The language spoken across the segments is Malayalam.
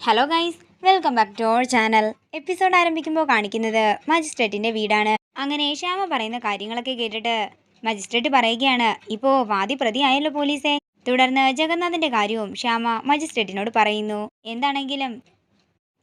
Hello guys, welcome back to our channel. Episode ആരംഭിക്കുമ്പോൾ കാണിക്കുന്നത് മജിസ്ട്രേറ്റിന്റെ വീടാണ്. അങ്ങനെ ശ്യാമ പറയുന്ന കാര്യങ്ങളൊക്കെ കേട്ടിട്ട് മജിസ്ട്രേറ്റ് പറയുകയാണ്, ഇപ്പോൾ വാദി പ്രതിയായല്ലോ പോലീസെ. തുടർന്ന് ജഗന്നാഥിന്റെ കാര്യവും ശ്യാമ മജിസ്ട്രേറ്റിനോട് പറയുന്നു. എന്താണെങ്കിലും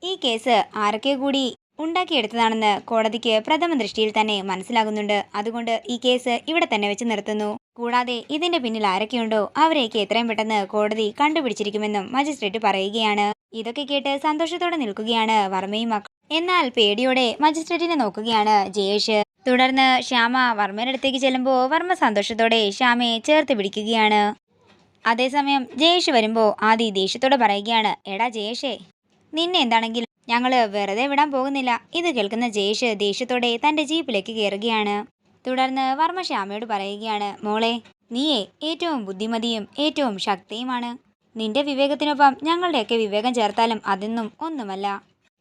ഈ കേസ് ആരൊക്കെ കൂടി ഉണ്ടാക്കിയെടുത്തതാണെന്ന് കോടതിക്ക് പ്രഥമ ദൃഷ്ടിയിൽ തന്നെ മനസ്സിലാകുന്നുണ്ട്. അതുകൊണ്ട് ഈ കേസ് ഇവിടെ തന്നെ വെച്ച് നിർത്തുന്നു. കൂടാതെ ഇതിന്റെ പിന്നിൽ ആരൊക്കെയുണ്ടോ അവരെയൊക്കെ എത്രയും പെട്ടെന്ന് കോടതി കണ്ടുപിടിച്ചിരിക്കുമെന്നും മജിസ്ട്രേറ്റ് പറയുകയാണ്. ഇതൊക്കെ കേട്ട് സന്തോഷത്തോടെ നിൽക്കുകയാണ് വർമ്മയും മക്കളും. എന്നാൽ പേടിയോടെ മജിസ്ട്രേറ്റിനെ നോക്കുകയാണ് ജയേഷ്. തുടർന്ന് ശ്യാമ വർമ്മയുടെ അടുത്തേക്ക് ചെല്ലുമ്പോൾ വർമ്മ സന്തോഷത്തോടെ ശ്യാമയെ ചേർത്ത് പിടിക്കുകയാണ്. അതേസമയം ജയേഷ് വരുമ്പോൾ ആദി ദേഷ്യത്തോടെ പറയുകയാണ്, എടാ ജയേഷേ, നിന്നെ എന്താണെങ്കിലും ഞങ്ങള് വെറുതെ വിടാൻ പോകുന്നില്ല. ഇത് കേൾക്കുന്ന ജയേഷ് ദേഷ്യത്തോടെ തന്റെ ജീപ്പിലേക്ക് കയറുകയാണ്. തുടർന്ന് വർമ്മ ശ്യാമയോട് പറയുകയാണ്, മോളെ, നീയേ ഏറ്റവും ബുദ്ധിമതിയും ഏറ്റവും ശക്തിയുമാണ്. നിന്റെ വിവേകത്തിനൊപ്പം ഞങ്ങളുടെയൊക്കെ വിവേകം ചേർത്താലും അതൊന്നും ഒന്നുമല്ല.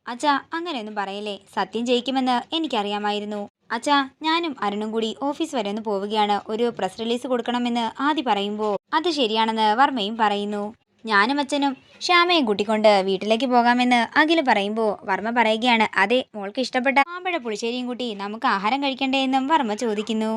അച്ഛാ, അങ്ങനെയൊന്നും പറയല്ലേ. സത്യം ജയിക്കുമെന്ന് എനിക്കറിയാമായിരുന്നു. അച്ഛാ, ഞാനും അരുണും കൂടി ഓഫീസ് വരെ ഒന്ന് പോവുകയാണ്. ഒരു പ്രസ് റിലീസ് കൊടുക്കണമെന്ന് ആദി പറയുമ്പോൾ അത് ശരിയാണെന്ന് വർമ്മയും പറയുന്നു. ഞാനും അച്ഛനും ശ്യാമയും കൂട്ടിക്കൊണ്ട് വീട്ടിലേക്ക് പോകാമെന്ന് അഖിൽ പറയുമ്പോൾ വർമ്മ പറയുകയാണ്, അതെ, മോൾക്ക് ഇഷ്ടപ്പെട്ട മാമ്പഴ പുളിശ്ശേരിയും കൂട്ടി നമുക്ക് ആഹാരം കഴിക്കണ്ടേ എന്നും വർമ്മ ചോദിക്കുന്നു.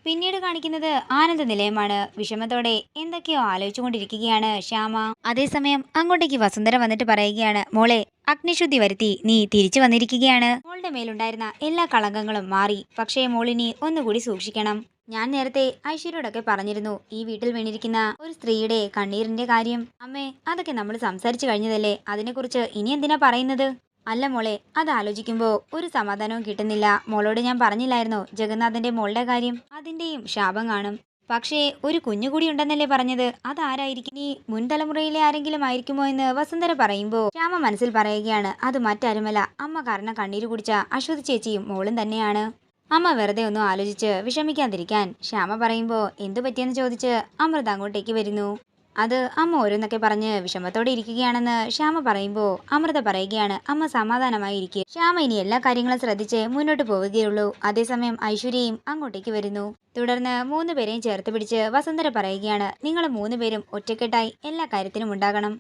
പിന്നീട് കാണിക്കുന്നത് ആനന്ദ നിലയമാണ്. വിഷമത്തോടെ എന്തൊക്കെയോ ആലോചിച്ചുകൊണ്ടിരിക്കുകയാണ് ശ്യാമ. അതേസമയം അങ്ങോട്ടേക്ക് വസുന്ധര വന്നിട്ട് പറയുകയാണ്, മോളെ, അഗ്നിശുദ്ധി വരുത്തി നീ തിരിച്ചു വന്നിരിക്കുകയാണ്. മോളുടെ മേലുണ്ടായിരുന്ന എല്ലാ കളങ്കങ്ങളും മാറി. പക്ഷേ മോളിനി ഒന്നുകൂടി സൂക്ഷിക്കണം. ഞാൻ നേരത്തെ ഐശ്വര്യയോടൊക്കെ പറഞ്ഞിരുന്നു, ഈ വീട്ടിൽ വീണിരിക്കുന്ന ഒരു സ്ത്രീയുടെ കണ്ണീരിന്റെ കാര്യം. അമ്മേ, അതൊക്കെ നമ്മൾ സംസാരിച്ചു കഴിഞ്ഞതല്ലേ. അതിനെക്കുറിച്ച് ഇനി എന്തിനാ പറയുന്നത്? അല്ല മോളെ, അത് ആലോചിക്കുമ്പോൾ ഒരു സമാധാനവും കിട്ടുന്നില്ല. മോളോട് ഞാൻ പറഞ്ഞില്ലായിരുന്നോ ജഗന്നാഥന്റെ മോളുടെ കാര്യം? അതിന്റെയും ശാപം കാണും. പക്ഷേ ഒരു കുഞ്ഞുകൂടി ഉണ്ടെന്നല്ലേ പറഞ്ഞത്? അതാരായിരിക്കും? ഈ മുൻതലമുറയിലെ ആരെങ്കിലും ആയിരിക്കുമോ എന്ന് വസുന്ധര പറയുമ്പോൾ ശ്യാമ മനസ്സിൽ പറയുകയാണ്, അത് മറ്റാരുമല്ല, അമ്മ കാരണം കണ്ണീര് കുടിച്ച അശ്വതി ചേച്ചിയും മോളും തന്നെയാണ്. അമ്മ വെറുതെ ഒന്നും ആലോചിച്ച് വിഷമിക്കാതിരിക്കാൻ ശ്യാമ പറയുമ്പോൾ എന്തു പറ്റിയെന്ന് ചോദിച്ച് അമൃത അങ്ങോട്ടേക്ക് വരുന്നു. അത് അമ്മ ഓരോന്നൊക്കെ പറഞ്ഞ് വിഷമത്തോടെ ഇരിക്കുകയാണെന്ന് ശ്യാമ പറയുമ്പോൾ അമൃത പറയുകയാണ്, അമ്മ സമാധാനമായി ഇരിക്കുക. ശ്യാമ ഇനി എല്ലാ കാര്യങ്ങളും ശ്രദ്ധിച്ച് മുന്നോട്ട് പോവുകയുള്ളൂ. അതേസമയം ഐശ്വര്യയും അങ്ങോട്ടേക്ക് വരുന്നു. തുടർന്ന് 3 പേരെയും ചേർത്ത് പിടിച്ച് വസുന്ധര പറയുകയാണ്, നിങ്ങൾ 3 പേരും ഒറ്റക്കെട്ടായി എല്ലാ കാര്യത്തിനും ഉണ്ടാകണം.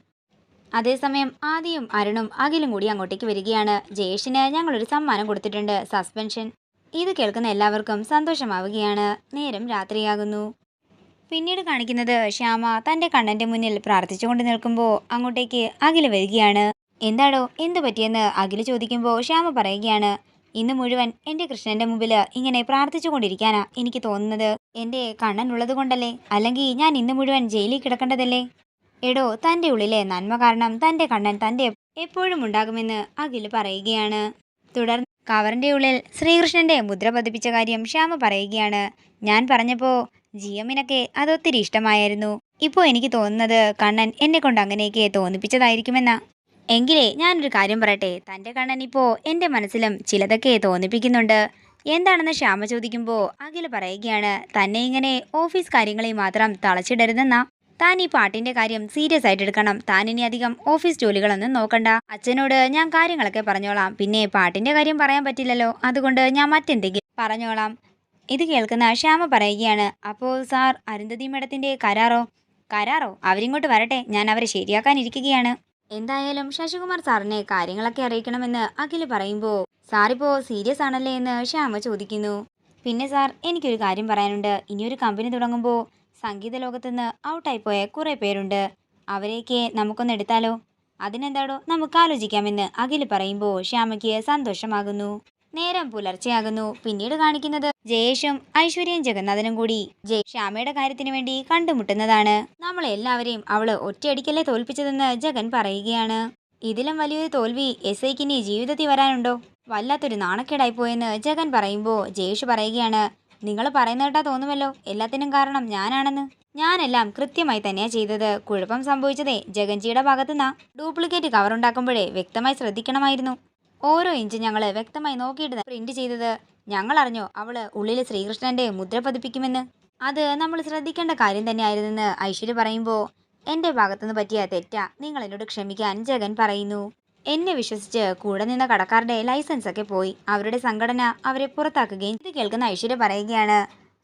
അതേസമയം ആദിയും അരുണും അഖിലും കൂടി അങ്ങോട്ടേക്ക് വരികയാണ്. ജയേഷിന് ഞങ്ങളൊരു സമ്മാനം കൊടുത്തിട്ടുണ്ട്, സസ്പെൻഷൻ. ഇത് കേൾക്കുന്ന എല്ലാവർക്കും സന്തോഷമാവുകയാണ്. നേരം രാത്രിയാകുന്നു. പിന്നീട് കാണിക്കുന്നത് ശ്യാമ തന്റെ കണ്ണന്റെ മുന്നിൽ പ്രാർത്ഥിച്ചുകൊണ്ട് നിൽക്കുമ്പോൾ അങ്ങോട്ടേക്ക് അഖില് വരികയാണ്. എന്താടോ, എന്തു പറ്റിയെന്ന് അഖില് ചോദിക്കുമ്പോൾ ശ്യാമ പറയുകയാണ്, ഇന്ന് മുഴുവൻ എന്റെ കൃഷ്ണന്റെ മുമ്പിൽ ഇങ്ങനെ പ്രാർത്ഥിച്ചു കൊണ്ടിരിക്കാനാ എനിക്ക് തോന്നുന്നത്. എന്റെ കണ്ണൻ ഉള്ളത് കൊണ്ടല്ലേ, അല്ലെങ്കിൽ ഞാൻ ഇന്ന് മുഴുവൻ ജയിലിൽ കിടക്കേണ്ടതല്ലേ. എടോ, തന്റെ ഉള്ളിലെ നന്മ കാരണം തന്റെ കണ്ണൻ തന്റെ എപ്പോഴും ഉണ്ടാകുമെന്ന് അഖില് പറയുകയാണ്. തുടർന്ന് കവറിന്റെ ഉള്ളിൽ ശ്രീകൃഷ്ണന്റെ മുദ്ര പതിപ്പിച്ച കാര്യം ശ്യാമ പറയുകയാണ്. ഞാൻ പറഞ്ഞപ്പോ ജിയമ്മിനൊക്കെ അതൊത്തിരി ഇഷ്ടമായിരുന്നു. ഇപ്പോൾ എനിക്ക് തോന്നുന്നത് കണ്ണൻ എന്നെ കൊണ്ട് അങ്ങനെയൊക്കെ തോന്നിപ്പിച്ചതായിരിക്കുമെന്നാ. എങ്കിലേ ഞാനൊരു കാര്യം പറയട്ടെ, തന്റെ കണ്ണൻ ഇപ്പോ എന്റെ മനസ്സിലും ചിലതൊക്കെ തോന്നിപ്പിക്കുന്നുണ്ട്. എന്താണെന്ന് ശ്യാമ ചോദിക്കുമ്പോൾ അഖില് പറയുകയാണ്, തന്നെ ഇങ്ങനെ ഓഫീസ് കാര്യങ്ങളിൽ മാത്രം തളച്ചിടരുതെന്നാ. താൻ ഈ പാട്ടിന്റെ കാര്യം സീരിയസ് ആയിട്ട് എടുക്കണം. താൻ ഇനി അധികം ഓഫീസ് ജോലികളൊന്നും നോക്കണ്ട. അച്ഛനോട് ഞാൻ കാര്യങ്ങളൊക്കെ പറഞ്ഞോളാം. പിന്നെ പാട്ടിന്റെ കാര്യം പറയാൻ പറ്റില്ലല്ലോ, അതുകൊണ്ട് ഞാൻ മറ്റെന്തെങ്കിലും പറഞ്ഞോളാം. ഇത് കേൾക്കുന്ന ശ്യാമ പറയുകയാണ്, അപ്പോൾ സാർ അരുന്ധതി മേഡത്തിന്റെ കരാറോ അവരിങ്ങോട്ട് വരട്ടെ, ഞാൻ അവരെ ശരിയാക്കാനിരിക്കുകയാണ്. എന്തായാലും ശശികുമാർ സാറിനെ കാര്യങ്ങളൊക്കെ അറിയിക്കണമെന്ന് അഖില് പറയുമ്പോൾ സാറിപ്പോ സീരിയസ് ആണല്ലേ എന്ന് ശ്യാമ ചോദിക്കുന്നു. പിന്നെ സാർ, എനിക്കൊരു കാര്യം പറയാനുണ്ട്. ഇനിയൊരു കമ്പനി തുടങ്ങുമ്പോൾ സംഗീത ലോകത്തുനിന്ന് ഔട്ടായിപ്പോയ കുറെ പേരുണ്ട്. അവരെയൊക്കെ നമുക്കൊന്ന് എടുത്താലോ? അതിനെന്താടോ, നമുക്ക് ആലോചിക്കാമെന്ന് അഖില് പറയുമ്പോൾ ശ്യാമയ്ക്ക് സന്തോഷമാകുന്നു. നേരം പുലർച്ചെയാകുന്നു. പിന്നീട് കാണിക്കുന്നത് ജയേഷും ഐശ്വര്യയും ജഗന്നാഥനും കൂടി ശ്യാമയുടെ കാര്യത്തിന് വേണ്ടി കണ്ടുമുട്ടുന്നതാണ്. നമ്മളെല്ലാവരെയും അവള് ഒറ്റയടിക്കല്ലേ തോൽപ്പിച്ചതെന്ന് ജഗൻ പറയുകയാണ്. ഇതിലും വലിയൊരു തോൽവി SIക്ക് ഇനി ജീവിതത്തിൽ വരാനുണ്ടോ? വല്ലാത്തൊരു നാണക്കേടായി പോയെന്ന് ജഗൻ പറയുമ്പോൾ ജയേഷ് പറയുകയാണ്, നിങ്ങൾ പറയുന്ന കേട്ടാ തോന്നുമല്ലോ എല്ലാത്തിനും കാരണം ഞാനാണെന്ന്. ഞാനെല്ലാം കൃത്യമായി തന്നെയാ ചെയ്തത്. കുഴപ്പം സംഭവിച്ചതേ ജഗൻജിയുടെ ഭാഗത്തുനിന്നാ. ഡ്യൂപ്ലിക്കേറ്റ് കവർ ഉണ്ടാക്കുമ്പോഴേ വ്യക്തമായി ശ്രദ്ധിക്കണമായിരുന്നു. ഓരോ ഇഞ്ച് ഞങ്ങൾ വ്യക്തമായി നോക്കിയിട്ട് പ്രിന്റ് ചെയ്തത്. ഞങ്ങൾ അറിഞ്ഞോ അവള് ഉള്ളിൽ ശ്രീകൃഷ്ണന്റെ മുദ്ര പതിപ്പിക്കുമെന്ന്? അത് നമ്മൾ ശ്രദ്ധിക്കേണ്ട കാര്യം തന്നെയായിരുന്നെന്ന് ഐശ്വര്യ പറയുമ്പോൾ എന്റെ ഭാഗത്തുനിന്ന് പറ്റിയ തെറ്റാ, നിങ്ങൾ എന്നോട് ക്ഷമിക്കാൻ ജഗൻ പറയുന്നു. എന്നെ വിശ്വസിച്ച് കൂടെ നിന്ന കടക്കാരുടെ ലൈസൻസ് ഒക്കെ പോയി. അവരുടെ സംഘടന അവരെ പുറത്താക്കുകയും. ഇത് കേൾക്കുന്ന ഐശ്വര്യ പറയുകയാണ്,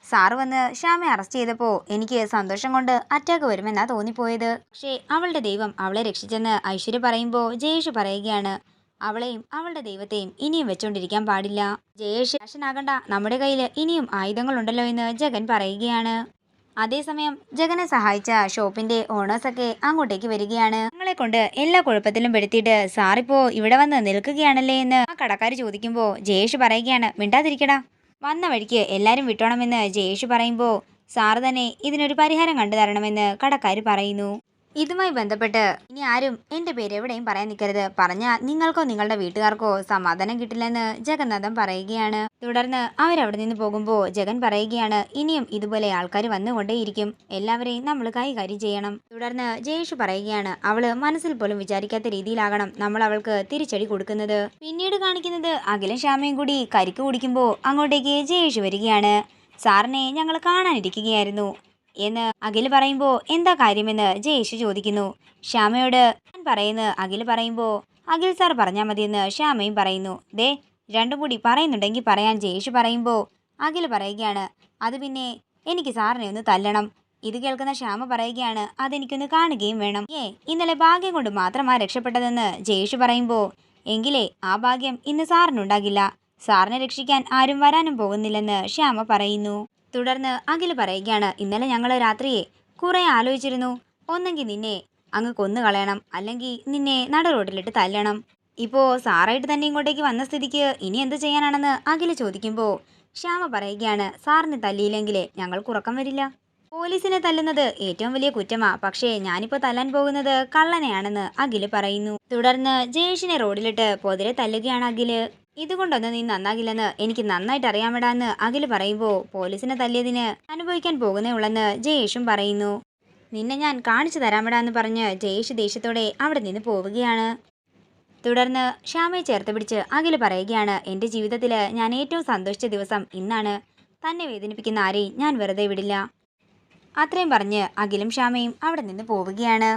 സാറ് വന്ന് ശ്യാമയെ അറസ്റ്റ് ചെയ്തപ്പോൾ എനിക്ക് സന്തോഷം കൊണ്ട് അറ്റാക്ക് വരുമെന്നാ തോന്നിപ്പോയത്. പക്ഷേ അവളുടെ ദൈവം അവളെ രക്ഷിച്ചെന്ന് ഐശ്വര്യ പറയുമ്പോൾ ജയേഷ് പറയുകയാണ്, അവളെയും അവളുടെ ദൈവത്തെയും ഇനിയും വെച്ചോണ്ടിരിക്കാൻ പാടില്ല. ജയേഷ് ാകണ്ട, നമ്മുടെ കയ്യിൽ ഇനിയും ആയുധങ്ങളുണ്ടല്ലോ എന്ന് ജഗൻ പറയുകയാണ്. അതേസമയം ജഗനെ സഹായിച്ച ഷോപ്പിന്റെ ഓണേഴ്സൊക്കെ അങ്ങോട്ടേക്ക് വരികയാണ്. ഞങ്ങളെ കൊണ്ട് എല്ലാ കുഴപ്പത്തിലും പെടുത്തിയിട്ട് സാറിപ്പോ ഇവിടെ വന്ന് നിൽക്കുകയാണല്ലേ എന്ന് ആ കടക്കാർ ചോദിക്കുമ്പോൾ ജയേഷ് പറയുകയാണ്, മിണ്ടാതിരിക്കടാ, വന്ന വഴിക്ക് എല്ലാരും വിട്ടോണമെന്ന് ജയേഷ് പറയുമ്പോൾ സാറ് തന്നെ ഇതിനൊരു പരിഹാരം കണ്ടു തരണമെന്ന് കടക്കാർ പറയുന്നു. ഇതുമായി ബന്ധപ്പെട്ട് ഇനി ആരും എൻ്റെ പേര് എവിടെയും പറയാൻ നിൽക്കരുത്, പറഞ്ഞാൽ നിങ്ങൾക്കോ നിങ്ങളുടെ വീട്ടുകാർക്കോ സമാധാനം കിട്ടില്ലെന്ന് ജഗന്നാഥൻ പറയുകയാണ്. തുടർന്ന് അവരവിടെ നിന്ന് പോകുമ്പോൾ ജഗൻ പറയുകയാണ്, ഇനിയും ഇതുപോലെ ആൾക്കാർ വന്നുകൊണ്ടേയിരിക്കും, എല്ലാവരെയും നമ്മൾ കൈകാര്യം ചെയ്യണം. തുടർന്ന് ജയേഷ് പറയുകയാണ്, അവള് മനസ്സിൽ പോലും വിചാരിക്കാത്ത രീതിയിലാകണം നമ്മൾ അവൾക്ക് തിരിച്ചടി കൊടുക്കുന്നത്. പിന്നീട് കാണിക്കുന്നത് അഖിലും ശ്യാമയും കൂടി കരിക്ക് കുടിക്കുമ്പോൾ അങ്ങോട്ടേക്ക് ജയേഷ് വരികയാണ്. സാറിനെ ഞങ്ങൾ കാണാനിരിക്കുകയായിരുന്നു എന്ന് അഖിൽ പറയുമ്പോൾ എന്താ കാര്യമെന്ന് ജയേഷ് ചോദിക്കുന്നു. ശ്യാമയോട് ഞാൻ പറയുന്നത് അഖിൽ പറയുമ്പോൾ അഖിൽ സാർ പറഞ്ഞാൽ മതിയെന്ന് ശ്യാമയും പറയുന്നു. ദേ രണ്ടും കൂടി പറയുന്നുണ്ടെങ്കിൽ പറയാൻ ജയേഷ് പറയുമ്പോൾ അഖിൽ പറയുകയാണ്, അത് പിന്നെ എനിക്ക് സാറിനെ ഒന്ന് തല്ലണം. ഇത് കേൾക്കുന്ന ശ്യാമ പറയുകയാണ്, അതെനിക്കൊന്ന് കാണുകയും വേണം. ഇന്നലെ ഭാഗ്യം കൊണ്ട് മാത്രമാ രക്ഷപ്പെട്ടതെന്ന് ജയേഷ് പറയുമ്പോൾ എങ്കിലേ ആ ഭാഗ്യം ഇന്ന് സാറിനുണ്ടാകില്ല, സാറിനെ രക്ഷിക്കാൻ ആരും വരാനും പോകുന്നില്ലെന്ന് ശ്യാമ പറയുന്നു. തുടർന്ന് അഖിൽ പറയുകയാണ്, ഇന്നലെ ഞങ്ങൾ രാത്രിയെ കുറെ ആലോചിച്ചിരുന്നു, ഒന്നെങ്കിൽ നിന്നെ അങ്ങ് കൊന്നു കളയണം, അല്ലെങ്കിൽ നിന്നെ നട റോഡിലിട്ട് തല്ലണം. ഇപ്പോൾ സാറായിട്ട് തന്നെ ഇങ്ങോട്ടേക്ക് വന്ന സ്ഥിതിക്ക് ഇനി എന്ത് ചെയ്യാനാണെന്ന് അഖിൽ ചോദിക്കുമ്പോൾ ശ്യാമ പറയുകയാണ്, സാറിനെ തല്ലിയില്ലെങ്കിൽ ഞങ്ങൾക്ക് ഉറക്കം വരില്ല. പോലീസിനെ തല്ലുന്നത് ഏറ്റവും വലിയ കുറ്റമാ, പക്ഷേ ഞാനിപ്പോൾ തല്ലാൻ പോകുന്നത് കള്ളനെയാണെന്ന് അഖിൽ പറയുന്നു. തുടർന്ന് ജയേഷിനെ റോഡിലിട്ട് പൊതിരെ തല്ലുകയാണ് അഖിൽ. ഇതുകൊണ്ടൊന്നും നീ നന്നാകില്ലെന്ന് എനിക്ക് നന്നായിട്ട് അറിയാമെടാന്ന് അഖിൽ പറയുമ്പോൾ പോലീസിനെ തല്ലിയതിന് അനുഭവിക്കാൻ പോകുന്നേ ഉള്ളെന്ന് ജയേഷും പറയുന്നു. നിന്നെ ഞാൻ കാണിച്ചു തരാമെടാന്ന് പറഞ്ഞ് ജയേഷ് ദേഷ്യത്തോടെ അവിടെ നിന്ന് പോവുകയാണ്. തുടർന്ന് ശ്യാമയെ ചേർത്ത് പിടിച്ച് അഖിൽ പറയുകയാണ്, എൻ്റെ ജീവിതത്തിൽ ഞാൻ ഏറ്റവും സന്തോഷിച്ച ദിവസം ഇന്നാണ്, തന്നെ വേദനിപ്പിക്കുന്ന ആരെയും ഞാൻ വെറുതെ വിടില്ല. അത്രയും പറഞ്ഞ് അഖിലും ശ്യാമയും അവിടെ നിന്ന് പോവുകയാണ്.